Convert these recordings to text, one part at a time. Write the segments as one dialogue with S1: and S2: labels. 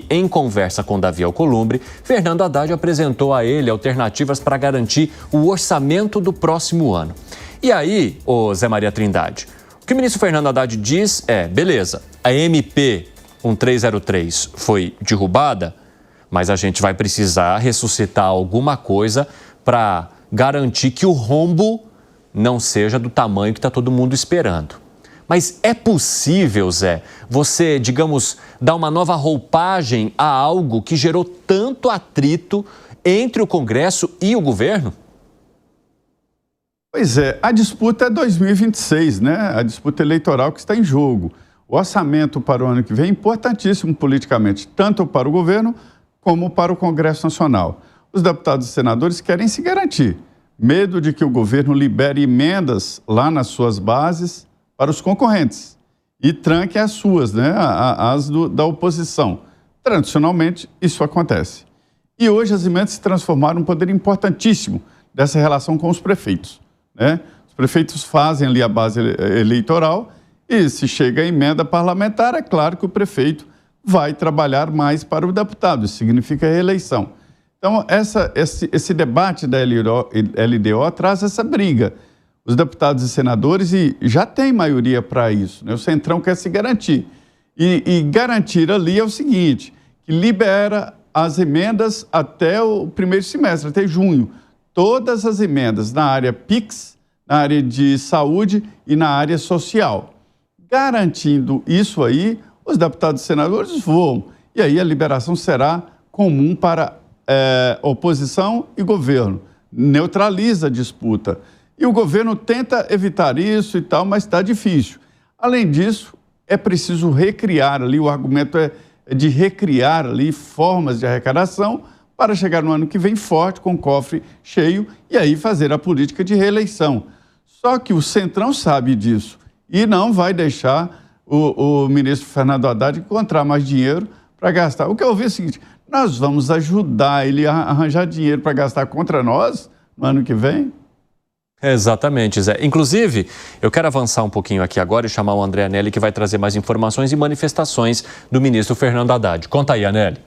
S1: em conversa com Davi Alcolumbre, Fernando Haddad apresentou a ele alternativas para garantir o orçamento do próximo ano. E aí, ô Zé Maria Trindade, o que o ministro Fernando Haddad diz é, beleza, a MP 1303 foi derrubada, mas a gente vai precisar ressuscitar alguma coisa para garantir que o rombo não seja do tamanho que está todo mundo esperando. Mas é possível, Zé, você, digamos, dar uma nova roupagem a algo que gerou tanto atrito entre o Congresso e o governo?
S2: Pois é, a disputa é 2026, né? A disputa eleitoral que está em jogo. O orçamento para o ano que vem é importantíssimo politicamente, tanto para o governo como para o Congresso Nacional. Os deputados e senadores querem se garantir. Medo de que o governo libere emendas lá nas suas bases para os concorrentes e tranque as suas, né? As da oposição. Tradicionalmente, isso acontece. E hoje as emendas se transformaram num poder importantíssimo dessa relação com os prefeitos, né? Os prefeitos fazem ali a base eleitoral e se chega a emenda parlamentar, é claro que o prefeito vai trabalhar mais para o deputado, isso significa reeleição. Então, esse debate da LDO traz essa briga. Os deputados e senadores, e já tem maioria para isso, né? O Centrão quer se garantir. E garantir ali é o seguinte, que libera as emendas até o primeiro semestre, até junho. Todas as emendas na área PIX, na área de saúde e na área social. Garantindo isso aí, os deputados e senadores voam. E aí a liberação será comum para oposição e governo. Neutraliza a disputa. E o governo tenta evitar isso e tal, mas está difícil. Além disso, é preciso recriar ali, o argumento é de recriar ali formas de arrecadação para chegar no ano que vem forte, com o cofre cheio, e aí fazer a política de reeleição. Só que o Centrão sabe disso e não vai deixar o ministro Fernando Haddad encontrar mais dinheiro para gastar. O que eu ouvi é o seguinte, nós vamos ajudar ele a arranjar dinheiro para gastar contra nós no ano que vem?
S1: Exatamente, Zé. Inclusive, eu quero avançar um pouquinho aqui agora e chamar o André Anelli, que vai trazer mais informações e manifestações do ministro Fernando Haddad. Conta aí, Anelli.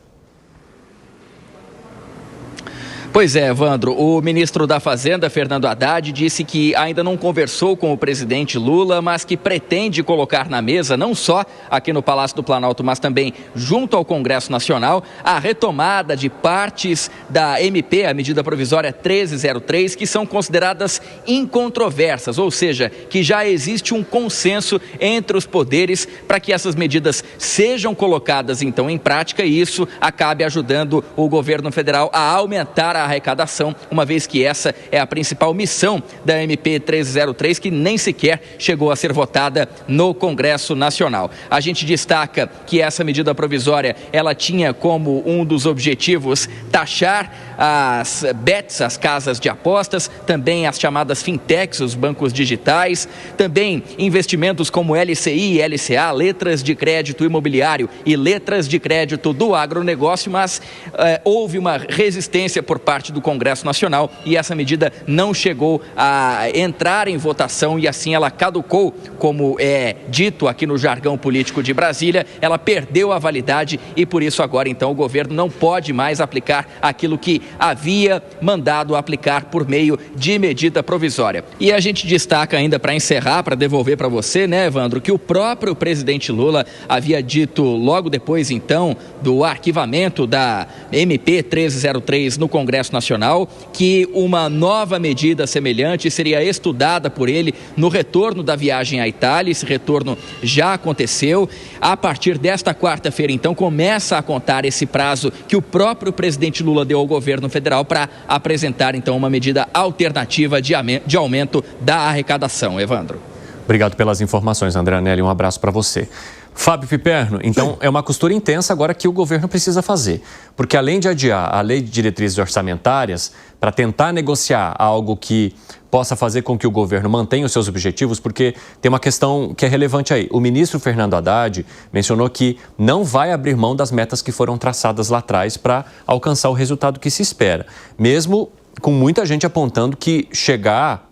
S3: Pois é, Evandro, o ministro da Fazenda, Fernando Haddad, disse que ainda não conversou com o presidente Lula, mas que pretende colocar na mesa, não só aqui no Palácio do Planalto, mas também junto ao Congresso Nacional, a retomada de partes da MP, a medida provisória 1303, que são consideradas incontroversas, ou seja, que já existe um consenso entre os poderes para que essas medidas sejam colocadas então em prática e isso acabe ajudando o governo federal a aumentar a arrecadação, uma vez que essa é a principal missão da MP 1303, que nem sequer chegou a ser votada no Congresso Nacional. A gente destaca que essa medida provisória, ela tinha como um dos objetivos taxar as bets, as casas de apostas, também as chamadas fintechs, os bancos digitais, também investimentos como LCI e LCA, letras de crédito imobiliário e letras de crédito do agronegócio, mas houve uma resistência por parte do Congresso Nacional e essa medida não chegou a entrar em votação e assim ela caducou, como é dito aqui no jargão político de Brasília, ela perdeu a validade e por isso agora então o governo não pode mais aplicar aquilo que havia mandado aplicar por meio de medida provisória. E a gente destaca ainda para encerrar, para devolver para você, né, Evandro, que o próprio presidente Lula havia dito logo depois então do arquivamento da MP 1303 no Congresso Nacional que uma nova medida semelhante seria estudada por ele no retorno da viagem à Itália. Esse retorno já aconteceu. A partir desta quarta-feira, então, começa a contar esse prazo que o próprio presidente Lula deu ao governo federal para apresentar, então, uma medida alternativa de aumento da arrecadação. Evandro.
S1: Obrigado pelas informações, André Anelli. Um abraço para você. Fábio Piperno, então é uma costura intensa agora que o governo precisa fazer, porque além de adiar a lei de diretrizes orçamentárias para tentar negociar algo que possa fazer com que o governo mantenha os seus objetivos, porque tem uma questão que é relevante aí. O ministro Fernando Haddad mencionou que não vai abrir mão das metas que foram traçadas lá atrás para alcançar o resultado que se espera, mesmo com muita gente apontando que chegar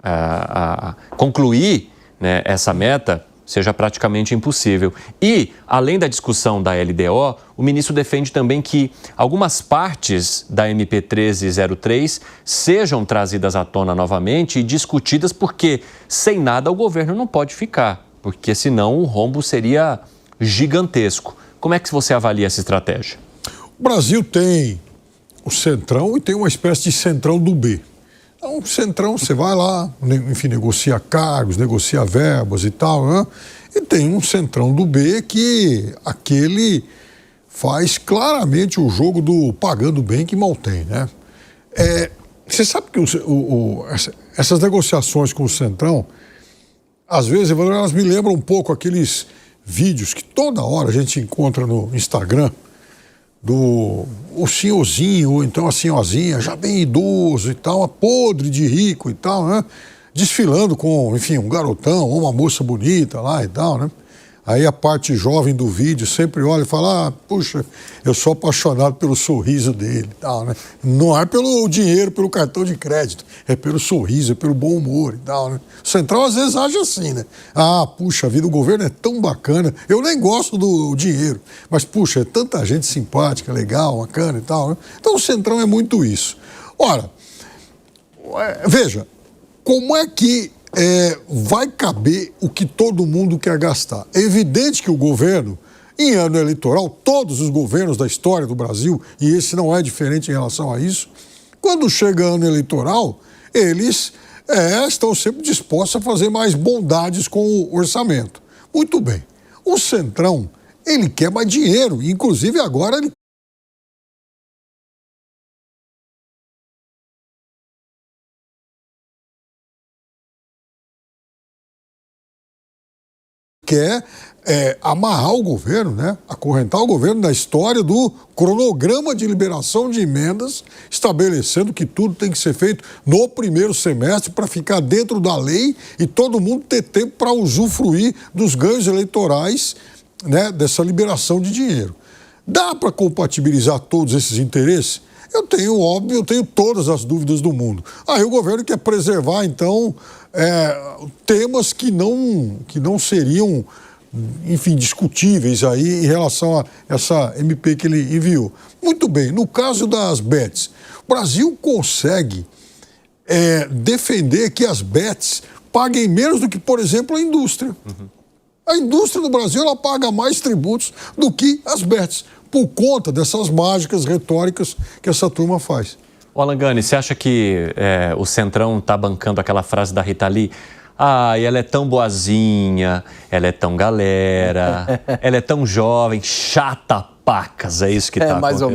S1: a concluir, né, essa meta seja praticamente impossível. E, além da discussão da LDO, o ministro defende também que algumas partes da MP 1303 sejam trazidas à tona novamente e discutidas, porque sem nada o governo não pode ficar, porque senão o rombo seria gigantesco. Como é que você avalia essa estratégia?
S4: O Brasil tem o Centrão e tem uma espécie de Centrão do B. Então, o Centrão, você vai lá, enfim, negocia cargos, negocia verbas e tal, né? E tem um Centrão do B que aquele faz claramente o jogo do pagando bem que mal tem, né? Você sabe que essas negociações com o Centrão, às vezes, elas me lembram um pouco aqueles vídeos que toda hora a gente encontra no Instagram, o senhorzinho, ou então a senhorzinha, já bem idoso e tal, podre de rico e tal, né? Desfilando com, enfim, um garotão ou uma moça bonita lá e tal, né? Aí a parte jovem do vídeo sempre olha e fala, puxa, eu sou apaixonado pelo sorriso dele e tal, né? Não é pelo dinheiro, pelo cartão de crédito, é pelo sorriso, é pelo bom humor e tal, né? O Central às vezes age assim, né? Puxa vida, o governo é tão bacana, eu nem gosto do dinheiro, mas puxa, é tanta gente simpática, legal, bacana e tal, né? Então o Centrão é muito isso. Ora, veja, como é que vai caber o que todo mundo quer gastar? É evidente que o governo, em ano eleitoral, todos os governos da história do Brasil, e esse não é diferente em relação a isso, quando chega ano eleitoral, eles estão sempre dispostos a fazer mais bondades com o orçamento. Muito bem. O Centrão, ele quer mais dinheiro, inclusive agora ele quer amarrar o governo, né? Acorrentar o governo na história do cronograma de liberação de emendas, estabelecendo que tudo tem que ser feito no primeiro semestre para ficar dentro da lei e todo mundo ter tempo para usufruir dos ganhos eleitorais, né, dessa liberação de dinheiro. Dá para compatibilizar todos esses interesses? Eu tenho todas as dúvidas do mundo. Aí o governo quer preservar, então, temas que não seriam, enfim, discutíveis aí em relação a essa MP que ele enviou. Muito bem, no caso das bets, o Brasil consegue defender que as bets paguem menos do que, por exemplo, a indústria. Uhum. A indústria do Brasil, ela paga mais tributos do que as bets, por conta dessas mágicas retóricas que essa turma faz.
S1: O Alan Gani, você acha que o Centrão está bancando aquela frase da Rita Lee? Ela é tão boazinha, ela é tão galera, ela é tão jovem, chata pacas, é isso que está acontecendo?
S5: É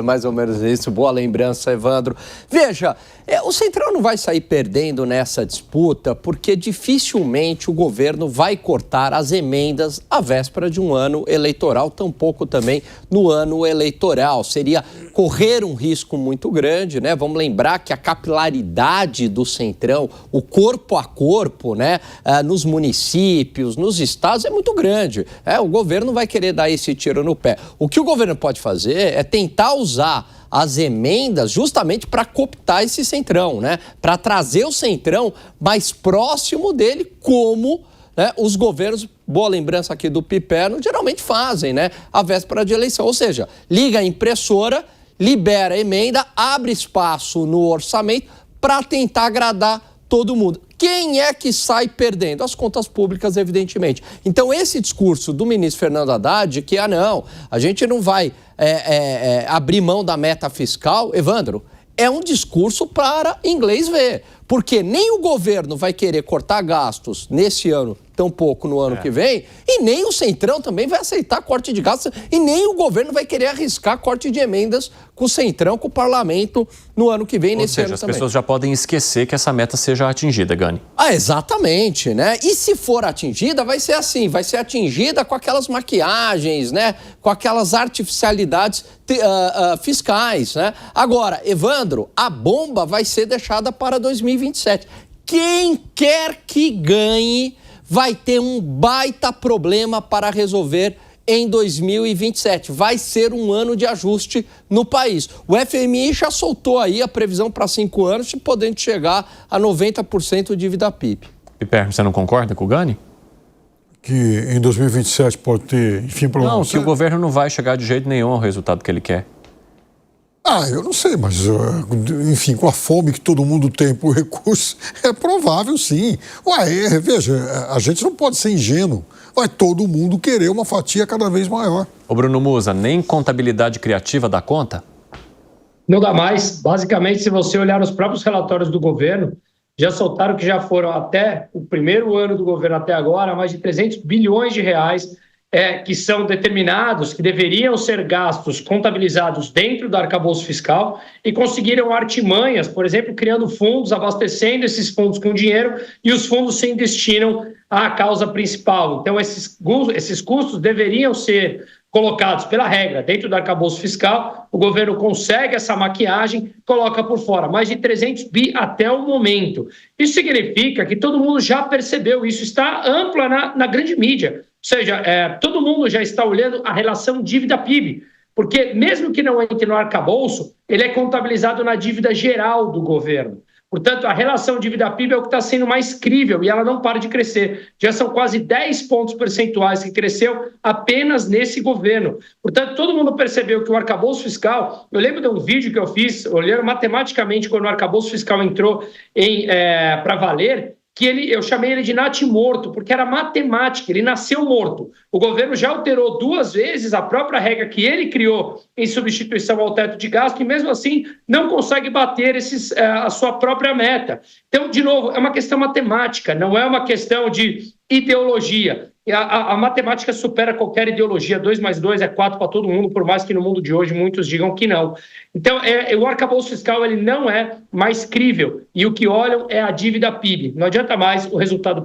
S5: mais ou menos isso. Boa lembrança, Evandro. Veja, o Centrão não vai sair perdendo nessa disputa, porque dificilmente o governo vai cortar as emendas à véspera de um ano eleitoral, tampouco também no ano eleitoral. Seria correr um risco muito grande, né? Vamos lembrar que a capilaridade do Centrão, o corpo a corpo, né, nos municípios, nos estados, é muito grande. O governo vai querer dar esse tiro no pé. O que o governo pode fazer é tentar usar as emendas justamente para cooptar esse Centrão, né? Para trazer o Centrão mais próximo dele, como, né, os governos, boa lembrança aqui do Piperno, geralmente fazem, né? A véspera de eleição. Ou seja, liga a impressora, libera a emenda, abre espaço no orçamento para tentar agradar todo mundo. Quem é que sai perdendo? As contas públicas, evidentemente. Então, esse discurso do ministro Fernando Haddad, que, não, a gente não vai abrir mão da meta fiscal, Evandro, é um discurso para inglês ver. Porque nem o governo vai querer cortar gastos nesse ano, tampouco no ano que vem, e nem o Centrão também vai aceitar corte de gastos, e nem o governo vai querer arriscar corte de emendas com o Centrão, com o parlamento no ano que vem, nesse ano também.
S1: As pessoas já podem esquecer que essa meta seja atingida, Gani.
S5: Exatamente, né? E se for atingida, vai ser assim, vai ser atingida com aquelas maquiagens, né? Com aquelas artificialidades fiscais, né? Agora, Evandro, a bomba vai ser deixada para 2027. Quem quer que ganhe vai ter um baita problema para resolver em 2027. Vai ser um ano de ajuste no país. O FMI já soltou aí a previsão para 5 anos, podendo chegar a 90% de dívida PIB.
S1: Piper, você não concorda com o Gani?
S4: que em 2027 pode ter, enfim, problema.
S1: Não, que o governo não vai chegar de jeito nenhum ao resultado que ele quer.
S4: Eu não sei, mas, enfim, com a fome que todo mundo tem por recurso, é provável, sim. Veja, a gente não pode ser ingênuo. Vai todo mundo querer uma fatia cada vez maior.
S1: Ô Bruno Musa, nem contabilidade criativa dá conta?
S6: Não dá mais. Basicamente, se você olhar os próprios relatórios do governo, já soltaram que já foram até o primeiro ano do governo até agora, mais de 300 bilhões de reais que são determinados, que deveriam ser gastos contabilizados dentro do arcabouço fiscal e conseguiram artimanhas, por exemplo, criando fundos, abastecendo esses fundos com dinheiro e os fundos se destinam à causa principal. Então, esses custos deveriam ser colocados pela regra dentro do arcabouço fiscal, o governo consegue essa maquiagem, coloca por fora, mais de 300 bi até o momento. Isso significa que todo mundo já percebeu, isso está ampla na grande mídia. Ou seja, todo mundo já está olhando a relação dívida-PIB, porque mesmo que não entre no arcabouço, ele é contabilizado na dívida geral do governo. Portanto, a relação dívida-PIB é o que está sendo mais crível e ela não para de crescer. Já são quase 10 pontos percentuais que cresceu apenas nesse governo. Portanto, todo mundo percebeu que o arcabouço fiscal... Eu lembro de um vídeo que eu fiz, olhando matematicamente, quando o arcabouço fiscal entrou para valer, que eu chamei ele de natimorto, porque era matemática, ele nasceu morto. O governo já alterou 2 vezes a própria regra que ele criou em substituição ao teto de gasto e, mesmo assim, não consegue bater a sua própria meta. Então, de novo, é uma questão matemática, não é uma questão de ideologia. A matemática supera qualquer ideologia. 2 mais 2 é 4 para todo mundo, por mais que no mundo de hoje muitos digam que não. Então, o arcabouço fiscal ele não é mais crível. E o que olham é a dívida PIB. Não adianta mais o resultado